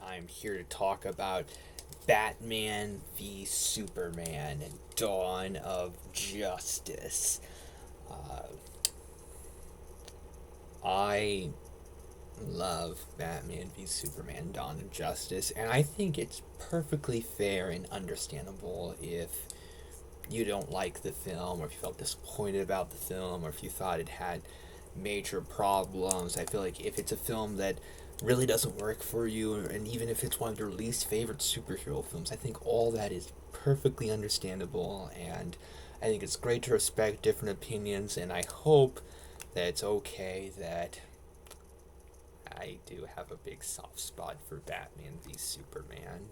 I'm here to talk about Batman v Superman Dawn of Justice. Uh, I love Batman v Superman Dawn of Justice, and I think it's perfectly fair and understandable if you don't like the film, or if you felt disappointed about the film, or if you thought it had major problems. I feel like if it's a film that really doesn't work for you, and even if it's one of your least favorite superhero films, I think all that is perfectly understandable, and I think it's great to respect different opinions, and I hope that it's okay that I do have a big soft spot for Batman v Superman.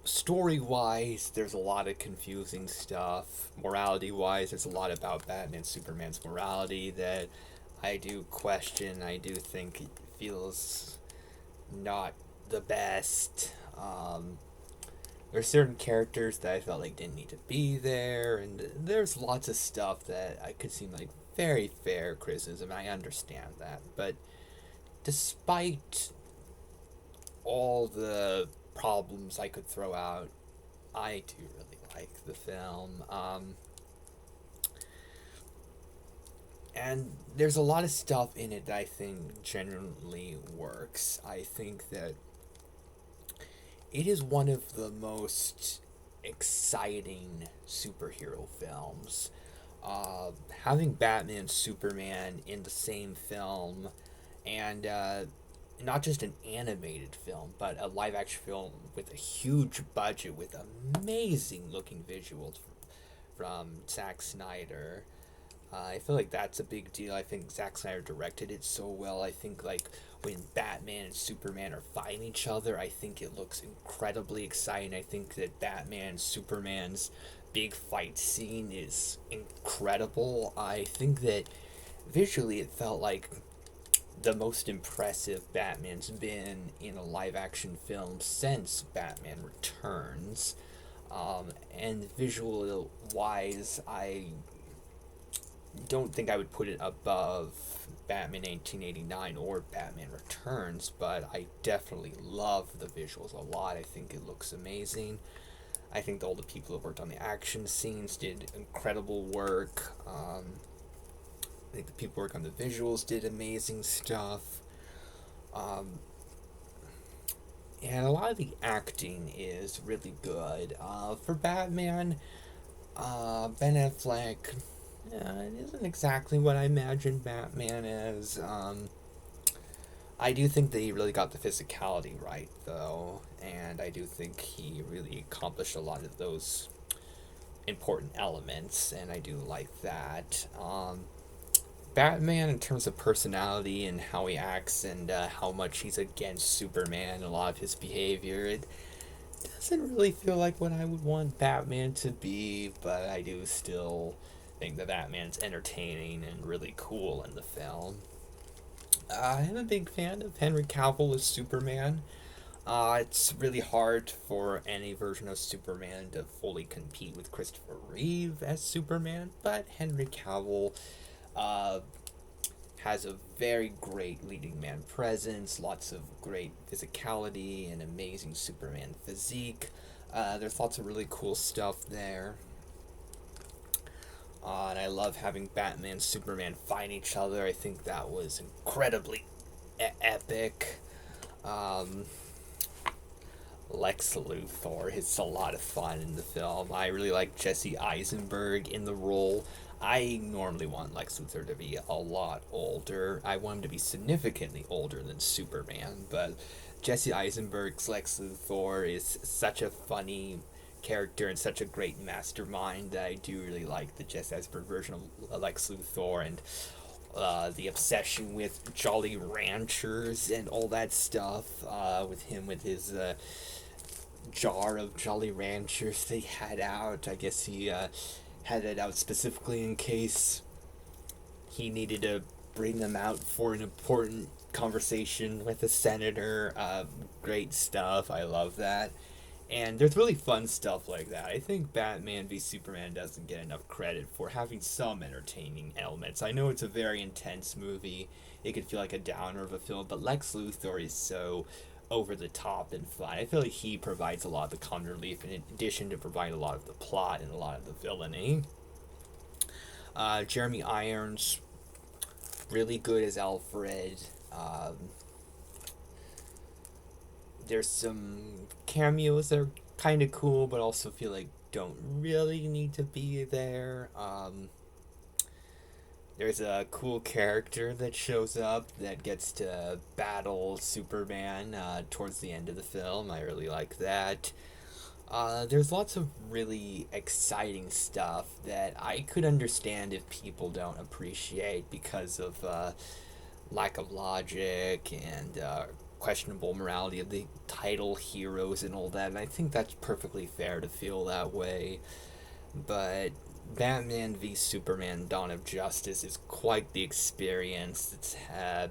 Story wise, there's a lot of confusing stuff. Morality wise, there's a lot about Batman Superman's morality that I do question. I do think it feels not the best. There's certain characters that I felt like didn't need to be there, and there's lots of stuff that I could seem like very fair criticism. I understand that, but despite all the problems I could throw out, I do really like the film. And there's a lot of stuff in it that I think genuinely works. I think that it is one of the most exciting superhero films. Having Batman and Superman in the same film, and not just an animated film, but a live action film with a huge budget with amazing looking visuals from Zack Snyder. I feel like that's a big deal. I think Zack Snyder directed it so well. I think like when Batman and Superman are fighting each other, I think it looks incredibly exciting. I think that Batman and Superman's big fight scene is incredible. I think that visually it felt like the most impressive Batman's been in a live action film since Batman Returns. And visual wise, I don't think I would put it above Batman 1889 or Batman Returns, but I definitely love the visuals a lot. I think it looks amazing. I think all the people who worked on the action scenes did incredible work. I think the people who worked on the visuals did amazing stuff. Um, and a lot of the acting is really good. For Batman, Ben Affleck, it isn't exactly what I imagined Batman as. I do think that he really got the physicality right, though, and I do think he really accomplished a lot of those important elements, and I do like that. Batman, in terms of personality and how he acts and how much he's against Superman, a lot of his behavior, it doesn't really feel like what I would want Batman to be, but I do still think that Batman's entertaining and really cool in the film. I'm a big fan of Henry Cavill as Superman. It's really hard for any version of Superman to fully compete with Christopher Reeve as Superman, but Henry Cavill uh, has a very great leading man presence, lots of great physicality, and amazing Superman physique. There's lots of really cool stuff there. And I love having Batman and Superman fight each other. I think that was incredibly epic. Um, Lex Luthor is a lot of fun in the film. I really like Jesse Eisenberg in the role. I normally want Lex Luthor to be a lot older. I want him to be significantly older than Superman, but Jesse Eisenberg's Lex Luthor is such a funny character and such a great mastermind that I do really like the Jesse Eisenberg version of Lex Luthor, and the obsession with Jolly Ranchers and all that stuff, with him with his jar of Jolly Ranchers they had out. I guess he had it out specifically in case he needed to bring them out for an important conversation with a senator. Great stuff. I love that. And there's really fun stuff like that. I think Batman v Superman doesn't get enough credit for having some entertaining elements. I know it's a very intense movie. It could feel like a downer of a film, but Lex Luthor is so over the top and fun. I feel like he provides a lot of the comic relief in addition to providing a lot of the plot and a lot of the villainy. Jeremy Irons, really good as Alfred. There's some cameos that are kind of cool, but also feel like don't really need to be there. There's a cool character that shows up that gets to battle Superman towards the end of the film. I really like that. There's lots of really exciting stuff that I could understand if people don't appreciate because of lack of logic and questionable morality of the title heroes and all that. And I think that's perfectly fair to feel that way. But Batman v Superman Dawn of Justice is quite the experience. It's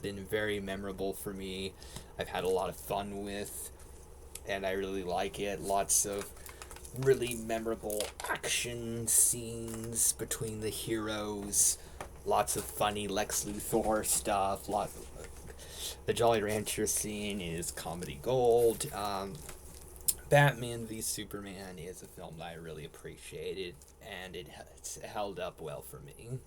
been very memorable for me. I've had a lot of fun with, and I really like it. Lots of really memorable action scenes between the heroes. Lots of funny Lex Luthor stuff. The Jolly Rancher scene is comedy gold. Batman v Superman is a film that I really appreciated, and it's held up well for me.